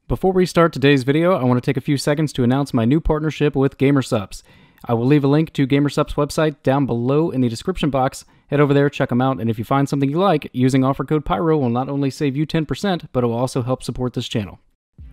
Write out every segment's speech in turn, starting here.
Before we start today's video, I want to take a few seconds to announce my new partnership with GamerSupps. I will leave a link to GamerSupps' website down below in the description box. Head over there, check them out, and if you find something you like, using offer code PYRO will not only save you 10%, but it will also help support this channel.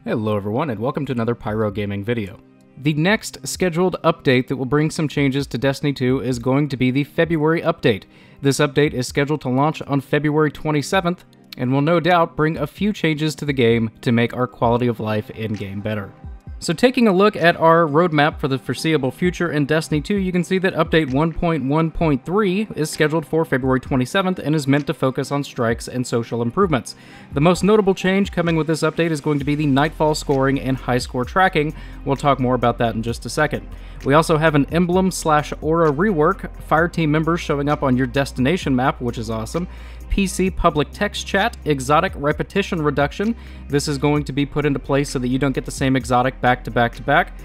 Hello everyone, and welcome to another Pyro Gaming video. The next scheduled update that will bring some changes to Destiny 2 is going to be the February update. This update is scheduled to launch on February 27th, and will no doubt bring a few changes to the game to make our quality of life in-game better. So taking a look at our roadmap for the foreseeable future in Destiny 2, you can see that update 1.1.3 is scheduled for February 27th and is meant to focus on strikes and social improvements. The most notable change coming with this update is going to be the Nightfall scoring and high score tracking. We'll talk more about that in just a second. We also have an emblem/aura rework, fireteam members showing up on your destination map, which is awesome. PC public text chat, exotic repetition reduction. This is going to be put into place so that you don't get the same exotic back to back to back.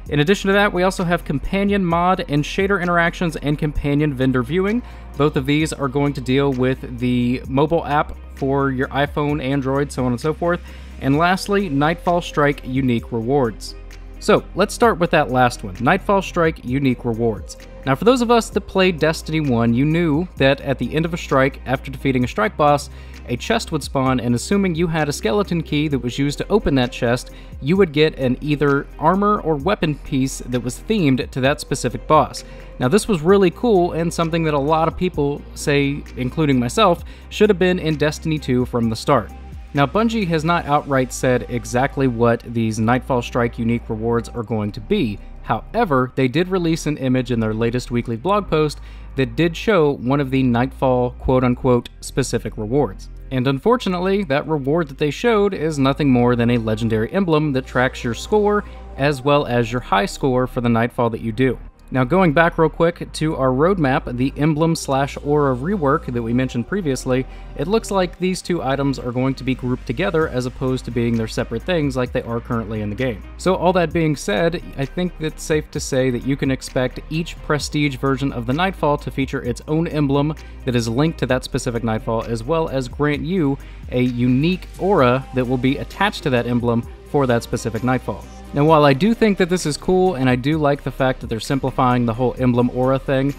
In addition to that, we also have companion mod and shader interactions and companion vendor viewing. Both of these are going to deal with the mobile app for your iPhone, Android, so on and so forth. And lastly, Nightfall Strike unique rewards. So let's start with that last one, Nightfall Strike unique rewards. Now for those of us that played Destiny 1, you knew that at the end of a strike, after defeating a strike boss, a chest would spawn, and assuming you had a skeleton key that was used to open that chest, you would get an either armor or weapon piece that was themed to that specific boss. Now this was really cool and something that a lot of people say, including myself, should have been in Destiny 2 from the start. Now, Bungie has not outright said exactly what these Nightfall Strike unique rewards are going to be. However, they did release an image in their latest weekly blog post that did show one of the Nightfall quote-unquote specific rewards. And unfortunately, that reward that they showed is nothing more than a legendary emblem that tracks your score as well as your high score for the Nightfall that you do. Now going back real quick to our roadmap, the emblem/aura rework that we mentioned previously, it looks like these two items are going to be grouped together as opposed to being their separate things like they are currently in the game. So all that being said, I think it's safe to say that you can expect each prestige version of the Nightfall to feature its own emblem that is linked to that specific Nightfall, as well as grant you a unique aura that will be attached to that emblem for that specific Nightfall. Now, while I do think that this is cool, and I do like the fact that they're simplifying the whole emblem aura thing,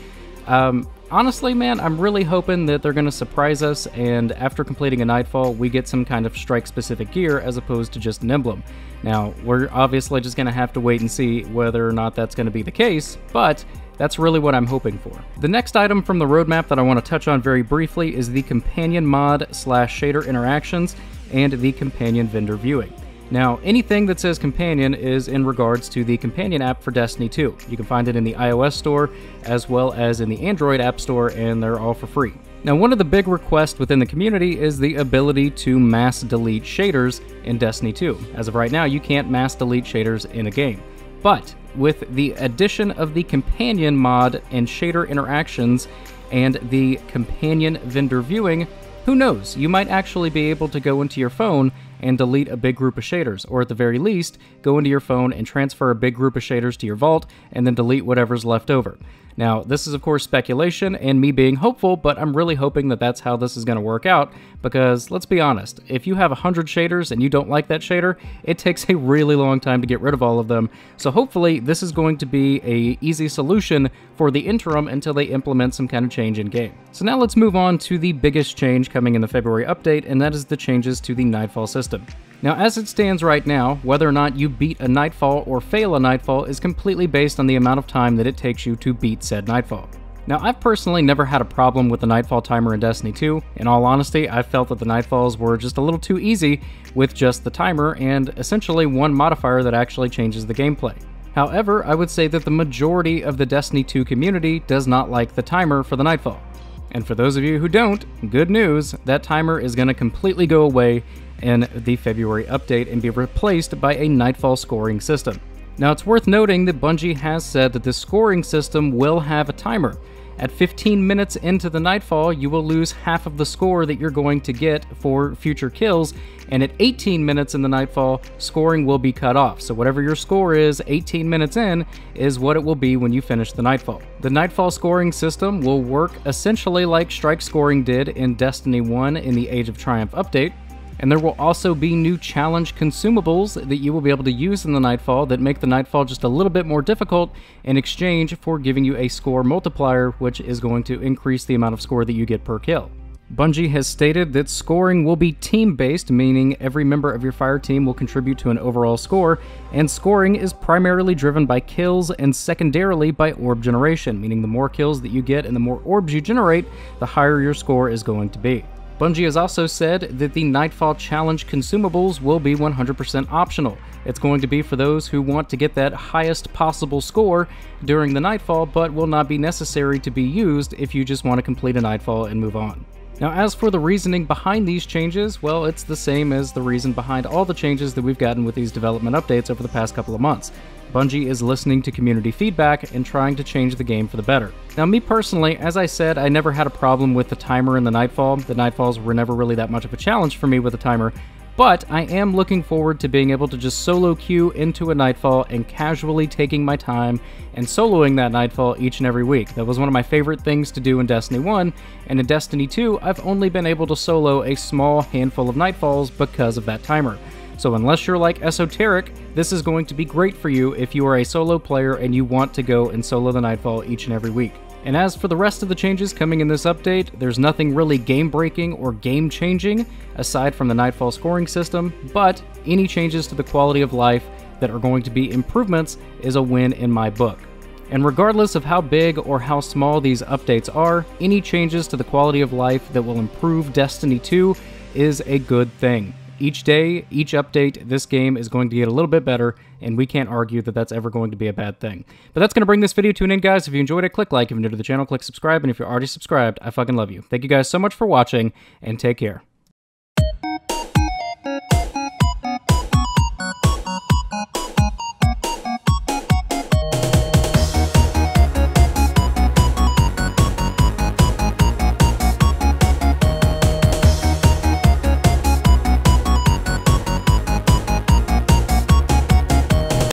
honestly, man, I'm really hoping that they're going to surprise us, and after completing a Nightfall, we get some kind of strike-specific gear as opposed to just an emblem. Now, we're obviously just going to have to wait and see whether or not that's going to be the case, but that's really what I'm hoping for. The next item from the roadmap that I want to touch on very briefly is the companion mod/shader interactions and the companion vendor viewing. Now, anything that says companion is in regards to the companion app for Destiny 2. You can find it in the iOS store as well as in the Android app store, and they're all for free. Now, one of the big requests within the community is the ability to mass delete shaders in Destiny 2. As of right now, you can't mass delete shaders in a game. But with the addition of the companion mod and shader interactions and the companion vendor viewing, who knows, you might actually be able to go into your phone and delete a big group of shaders, or at the very least, go into your phone and transfer a big group of shaders to your vault, and then delete whatever's left over. Now, this is of course speculation and me being hopeful, but I'm really hoping that that's how this is going to work out, because let's be honest, if you have 100 shaders and you don't like that shader, it takes a really long time to get rid of all of them, so hopefully this is going to be an easy solution for the interim until they implement some kind of change in game. So now let's move on to the biggest change coming in the February update, and that is the changes to the Nightfall system. Now, as it stands right now, whether or not you beat a Nightfall or fail a Nightfall is completely based on the amount of time that it takes you to beat said Nightfall. Now, I've personally never had a problem with the Nightfall timer in Destiny 2. In all honesty, I felt that the Nightfalls were just a little too easy with just the timer and essentially one modifier that actually changes the gameplay. However, I would say that the majority of the Destiny 2 community does not like the timer for the Nightfall. And for those of you who don't, good news, that timer is going to completely go away in the February update and be replaced by a Nightfall scoring system. Now, it's worth noting that Bungie has said that this scoring system will have a timer. At 15 minutes into the Nightfall, you will lose half of the score that you're going to get for future kills, and at 18 minutes in the Nightfall, scoring will be cut off. So whatever your score is 18 minutes in is what it will be when you finish the Nightfall. The Nightfall scoring system will work essentially like Strike scoring did in Destiny 1 in the Age of Triumph update. And there will also be new challenge consumables that you will be able to use in the Nightfall that make the Nightfall just a little bit more difficult in exchange for giving you a score multiplier, which is going to increase the amount of score that you get per kill. Bungie has stated that scoring will be team-based, meaning every member of your fire team will contribute to an overall score, and scoring is primarily driven by kills and secondarily by orb generation, meaning the more kills that you get and the more orbs you generate, the higher your score is going to be. Bungie has also said that the Nightfall Challenge consumables will be 100% optional. It's going to be for those who want to get that highest possible score during the Nightfall, but will not be necessary to be used if you just want to complete a Nightfall and move on. Now, as for the reasoning behind these changes, well, it's the same as the reason behind all the changes that we've gotten with these development updates over the past couple of months. Bungie is listening to community feedback and trying to change the game for the better. Now, me personally, as I said, I never had a problem with the timer in the Nightfall. The Nightfalls were never really that much of a challenge for me with the timer, but I am looking forward to being able to just solo queue into a Nightfall and casually taking my time and soloing that Nightfall each and every week. That was one of my favorite things to do in Destiny 1, and in Destiny 2, I've only been able to solo a small handful of Nightfalls because of that timer. So unless you're like Esoteric, this is going to be great for you if you are a solo player and you want to go and solo the Nightfall each and every week. And as for the rest of the changes coming in this update, there's nothing really game-breaking or game-changing aside from the Nightfall scoring system, but any changes to the quality of life that are going to be improvements is a win in my book. And regardless of how big or how small these updates are, any changes to the quality of life that will improve Destiny 2 is a good thing. Each day, each update, this game is going to get a little bit better, and we can't argue that that's ever going to be a bad thing. But that's going to bring this video to an end, guys. If you enjoyed it, click like. If you're new to the channel, click subscribe. And if you're already subscribed, I fucking love you. Thank you guys so much for watching, and take care.